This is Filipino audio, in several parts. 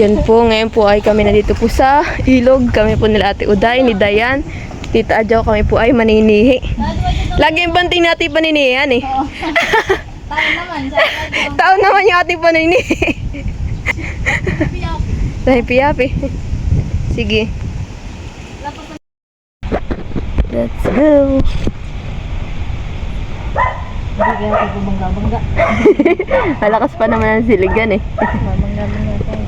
Yan po, ngayon po ay kami nandito po sa ilog. Kami po nila Ate Uday, ni Dayan, Tita Adjaw, kami po ay maninihi. Lagi yung banting natin paninihan eh. Tayo naman. Taon naman yung ating paninihi. Dahil piyapi. Sige. Let's go. Hindi kaya ako bumangga-bangga. Malakas pa naman ang siligan eh. Bumangga-bangga tayo.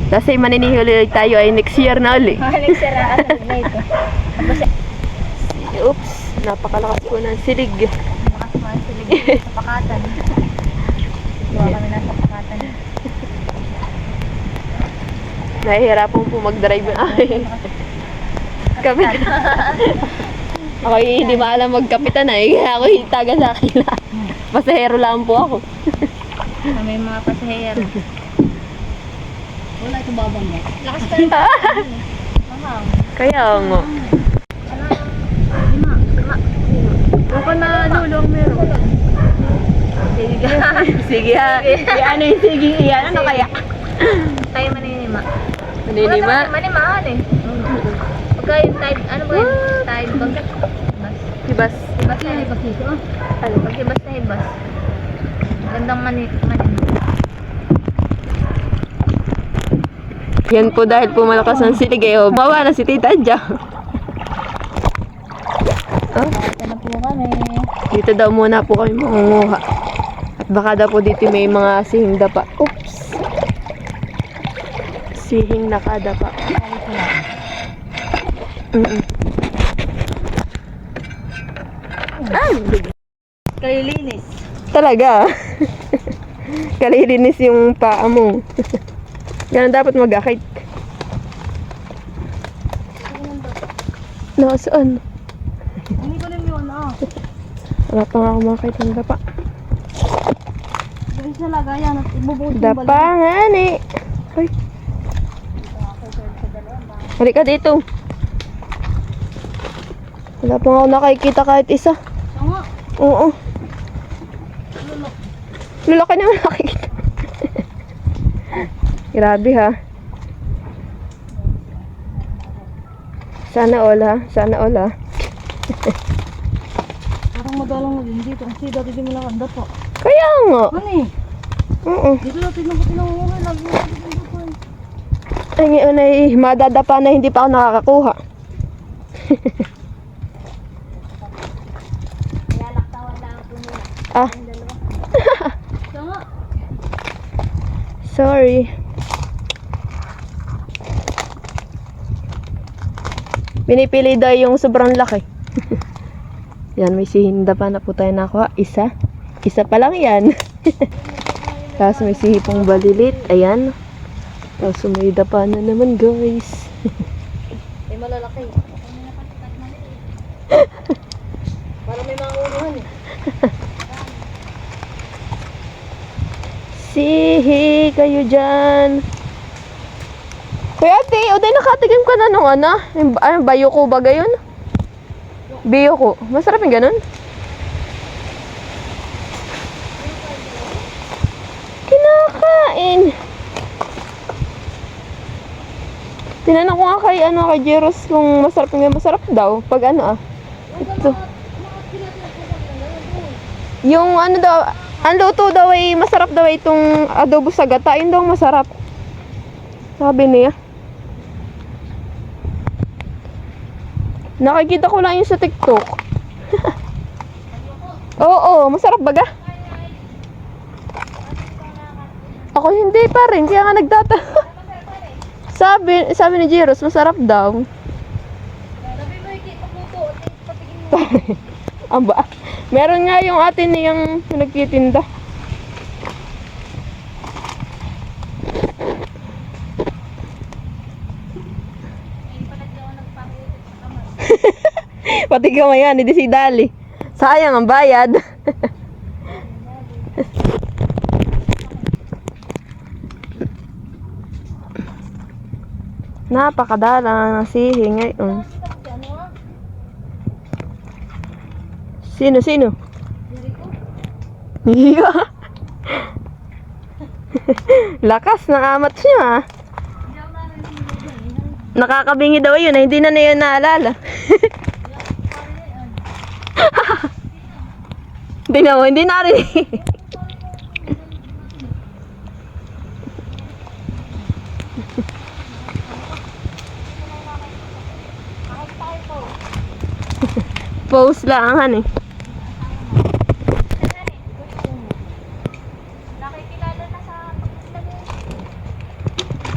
Kasi maninihi ulit tayo ay next year na ulit. Next year na ito. Oops, napakalakas po ng silig. Lakas mo ang silig sa pakatan. Gawa kami nasa pakatan. Nahihirapan po mag-drive. Ay. Kapit. Ako hindi maalam magkapitan eh. Ako yung taga sa akin lang. Pasahero lang po ako. Kami mga pasahero. Wala ito babang niya. Lakas pa rin. Kaya nga. Ako na lulong meron. Sige. Sige ha. Ano yung sige iyan? Ano kaya? Tayo maninima. Maninima? Manimaan eh. Pagka yung tide, ano ba yun? Tide bag. Hibas. Hibas na hibas dito. Ano? Pag hibas na hibas. Gandang manim. Yan po dahil po malakas ang silig eh. Bawa na si Tita Adja. Oh, Ito na po kami. dito daw muna po kami mangunguha. At baka daw po dito may mga sihing dapa. Oops. Sihing nakadapa. Kalilinis. Talaga. Kalilinis yung paa mo. Ganun dapat mag-akit. Nasaan? Hindi ko lang yun, Wala pa nga ako makakit ng dapa. Ganyan sa lagayan at ibubuti Dapa nga ni. Ay. Halika dito. Wala pa nga ako nakikita kahit isa. Nga. Oo. Lalaki naman nakikita. Grabe ha. Sana all ha. Sana all ha. Parang madalang na din dito. Kasi dati di mo nakanda po. Kaya nga. Ano eh? Oo. Dito natin nabuti lagi na dito po eh. Ay ngayon ay madadapa na hindi pa ako nakakakuha. Kaya laktawan lang po nila. Ah. So nga. Sorry. Pinipili daw yung sobrang laki. Yan, may sihinda pa na po tayo nakuha. Isa. Isa pa lang yan. Tapos may sihipong balilit. Ayan. Tapos sumida pa na naman guys. Ay malalaki. Para may mga unuhan eh. Sihi kayo dyan. Kuya ate, uday nakatigim ka na nung ano? Ano, bayoko ba gayon? Biyoko. Masarap yung ganun? Kinakain. Tinanong ko nga kay Jeros kung masarap yung masarap daw. Pag ano Ito. Yung ano daw, ang luto daw ay masarap daw itong adobo sa gata. Yun daw masarap. Sabi niya. Nakikita ko lang yun sa TikTok. Oo, masarap baga. Ako hindi pa rin, kaya nga nagtata. sabi ni Jeros, masarap daw. Amba. Meron nga yung atin niyang nagtitinda. Pati kamay yan, hindi si Dali. Sayang ang bayad. Napakadala ng sihi ngayon. Sino? Iya. Lakas ng amat niya ah. Nakakabingi daw yun, hindi na yun naalala. Hindi na mo, hindi narinig. Pose lang han eh. Nakikilala na sa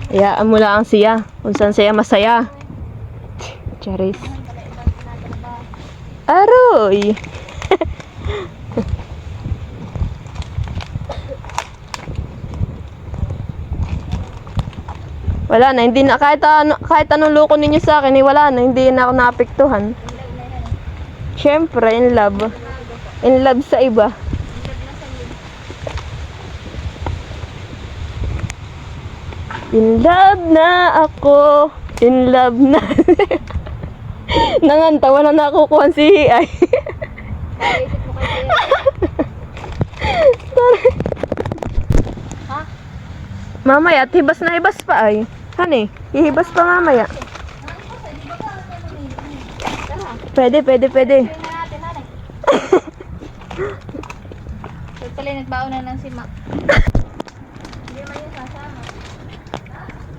Hayaan mo lang siya, kung saan siya masaya. Charis. Aroy! Wala na, hindi na, kahit anong loko ninyo sa akin, wala na, hindi na ako naapektuhan. Siyempre, in love. In love sa iba. In love na ako. In love na. Nanganta, wala na nakukuha si ay. Naisip mo kayo ha? Mamaya, at hibas na hibas pa ay. Hani, ihibas pa mamaya. Pwede. Pwede na natin, hanay. Pag pala nagbaon na lang si Mac. Hindi man yung sasama.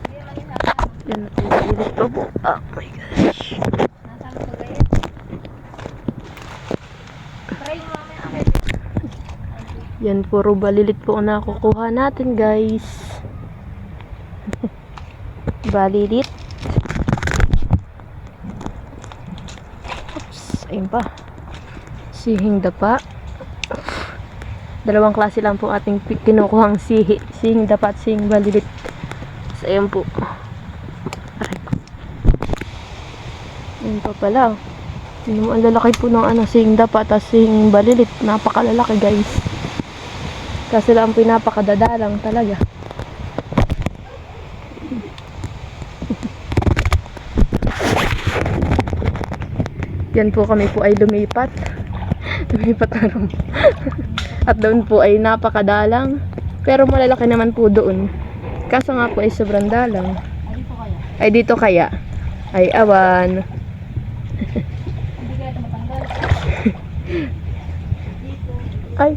Hindi man yung sasama. Yan, natilit pa po. Oh my gosh. Nasama ko gaya. Try mo mamaya akin. Yan, puro balilit po ang nakukuha natin, guys. Balilit. Oops, ayun pa. Sihing dapa. Dalawang klase lang po ating kinukuhang sihi. Sihing dapa at sihing balilit. So, ayun po. Aray ko. Ayun pa pala. Tingnan mo, ang lalaki po ng sihing dapa at sihing balilit. Napakalalaki, guys. Kasi lang pinapakadadalang talaga. Yan po kami po ay lumipat. Lumipat na rin. At doon po ay napakadalang. Pero malalaki naman po doon. Kaso nga po ay sobrang dalang. Ay dito kaya. Ay awan. Hindi kaya ito matanggal. Ay.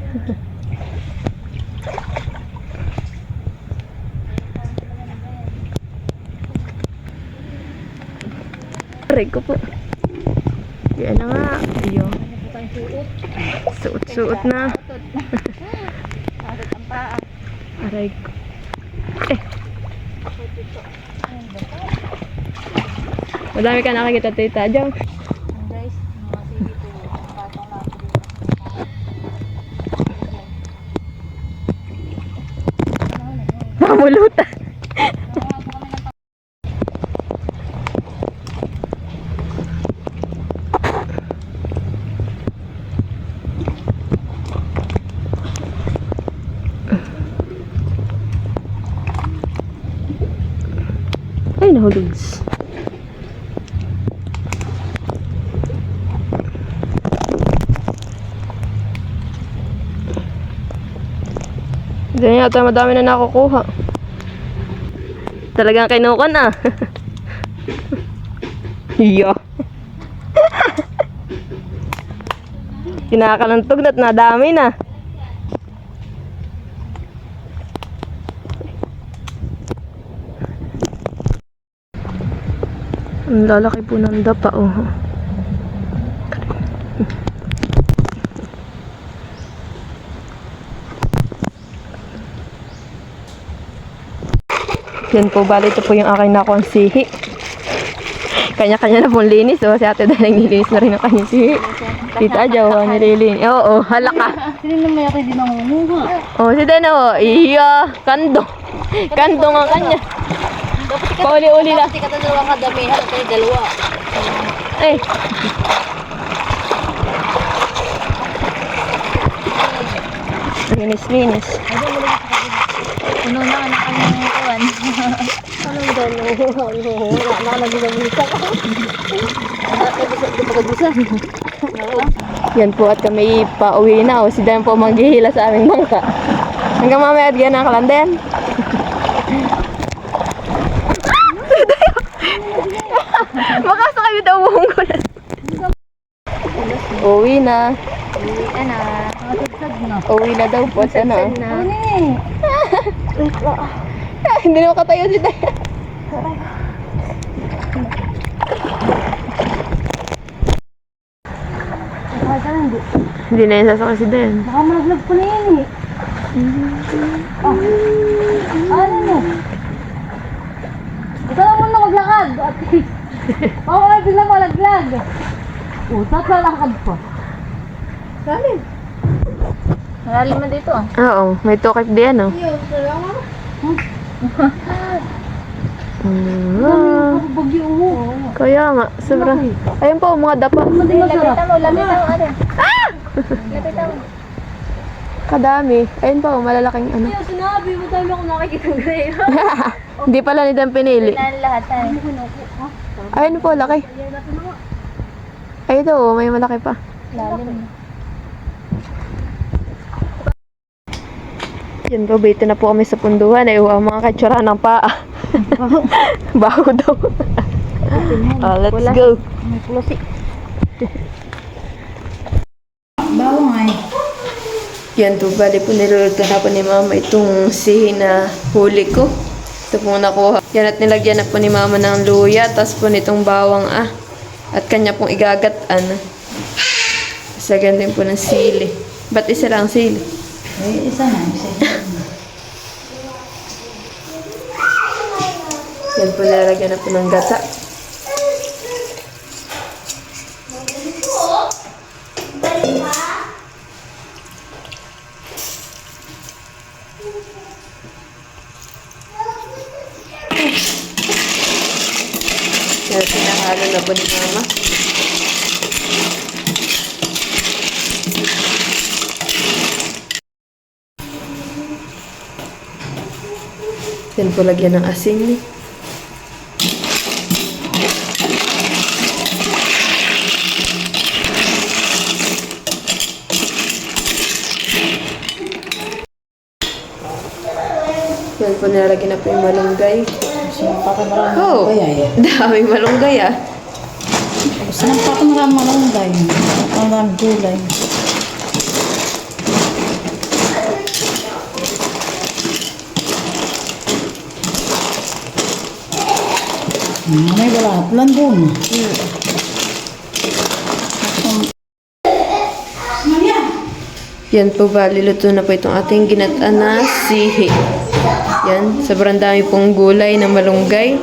Aray ko po. Yan na nga. Iyo. Suot-suot na. Atot ang paa. Aray ko. Madami ka nakakita tita dyan. Guys, mga sige po. Patong natin dito. Mamulutan. Ay, nahulogs. Ganyan yata madami na nakukuha. Talagang kinuha na. Iyo. Kinakalantog na't nadami na. Ang lalaki po ng dapa, oh. Yan po, bali ito po yung aking nakuha sihi. Kanya-kanya na pong linis, oh. Si ate dahil nilinis na rin ang kanyang sihi. Tita Ajaw, nililinis. Oo, halaka. Sino naman ako hindi nangunguha? Oh, si Deno, iya, kandong. Kandong ang kanya. Pauli-uli lang. Dapat ikaw dalawang kadamihan at kayo dalawa. Eh. Linis-linis. Puno na anak kami ng kuwan. Anong dalawa? Wala na nag-isa ka. Pagkagusa. Yan po at kami pauwi na. O si Dan po maghihila sa aming bangka. Hanggang mamaya at ganang kalandan. Baka sa kayo daw umuunggulan. Uwi na. Ana, matugsad na. Uwi na daw po. Sana. Uni. Hindi na makatayo si Daya. Hindi na yung sasakay si Dayan. Baka malaglag po na yan eh. Ano mo? Ikaw lang muna maglakad. Baka ka biglang malaglag. Utat lalakad pa. Galing. Malalim na dito ah. Oo, may tukip diyan, no? Bagyo mo. Kaya nga, sobrang... Ayun po, mga dapa. Lapitan mo, ate. Lapitan mo. Kadami. Ayun po, malalaking ano. Kaya sinabi mo tayo ako nakikita ngayon. Hindi pala ni Dan pinili. Pinan lahat ay. Ayun po, laki. Ay, ito, may malaki pa. Lalim. Yan po, bito na po kami sa punduhan. Ay, ang mga katsura ng paa. Baho daw. Let's go. May pulosi. Bawang ay. Yan po, bali po niluluto na po ni Mama itong sihi na huli ko. Ito po nakuha. Yan at nilagyan na po ni Mama ng luya. Tapos po nitong bawang at kanya pong igagatan. Sagyan din po ng sili. Ba't isa lang sili? Eh, isa na. Yan po nilagyan na po ng gata. Yan, pinahalo na po ni Mama. Yan po lagyan ng asin. Yan po nilagyan na po yung malunggay. Oh, daming malunggay ah. Saan pa ako maraming malunggay? Maraming gulay. May balat lang doon. Yan po ba, liluto na po itong ating ginataan na sihi. Yan, sobrang dami pong gulay na malunggay.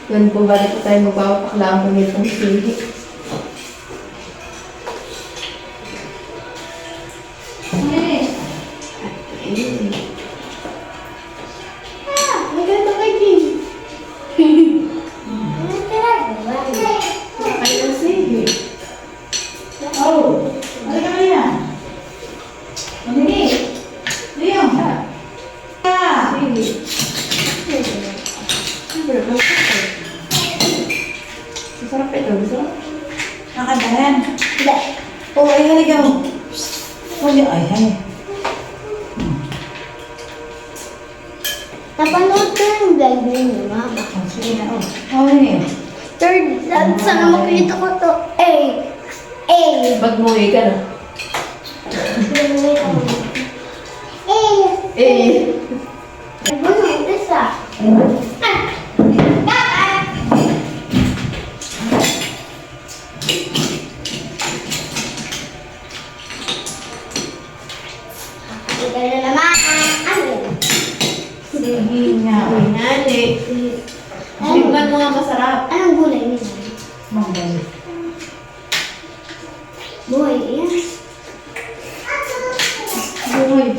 Yan po, balik po tayo magpapaklaan po nitong sihi. Masarap ito, gusto mo? Nakadahan? Hindi. Oo, ay haligaw. Ay, ay. Napanood ko yung vlog ni Mama. Sige na, oh. Oh, yun. Third, sana makita ko to. A. Ba't muwi ka na? A. Eh. Ano yung isa? Ito na naman. Ano yun? Sige nga. Nani. Tingnan mo nga masarap. Anong gulay niya? Manggal. Buhay, yan. Buhay.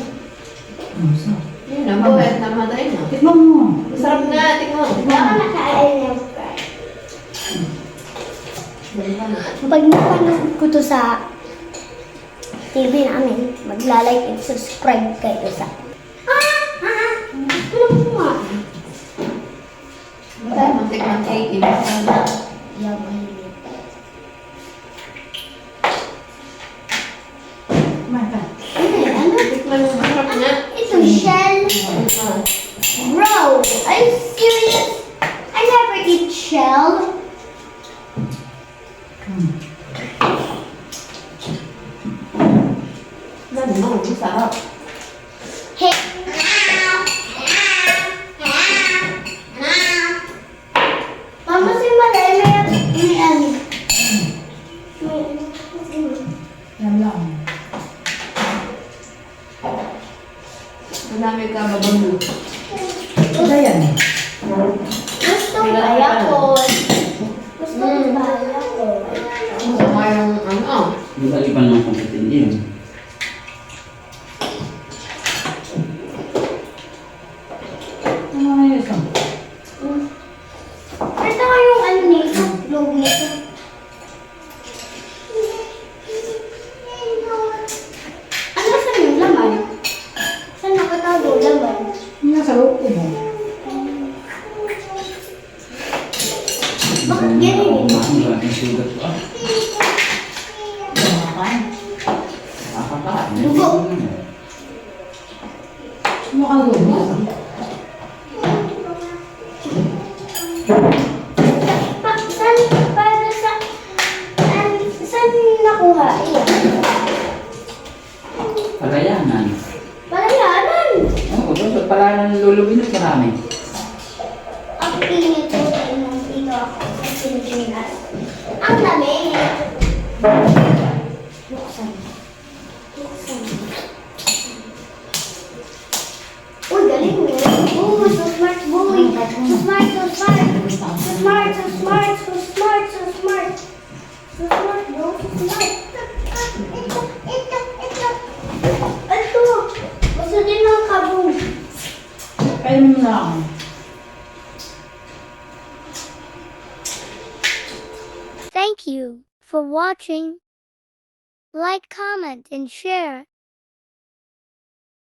Yun na, mabait na matay na. Tikman mo. Masarap nga, tingnan mo. Baka nakaalam niya. Pag napanood ko to sa TV namin, magla-like and subscribe kayo sa... Ano mo nga? Tayo, mantik-mantik. Yaman. Kumain ka. Ano yan? Ayakon. Gusto ko ba ayakon? Masama yung ano. Yung alipan ng kumpitin yun. Ano na yun? Ito nga yung ano nito, loob nito. Ano saan yung laman? Saan nakatago laman? Nasa loob ko mo. Bakit ganyan? Maraming sugat ko. Nakakataan. Dugo. Mukha loob mo. Saan, para saan nakuha? Iyan. Palayanan. Palayanan! Oo, doon sa palayanan ng Lolo Binot marami. Ang pinito ng ito ako sa Pilipinas. Ang dami. Buksan. Buksan. Uy, galing mo. Oh, so smart boy. So smart, so smart. So smart, so smart, so smart, so smart. So smart, bro. So smart. Ito. Ito. Gusto din ng kabog. Kaya mo na ako. Thank you for watching. Like, comment, and share.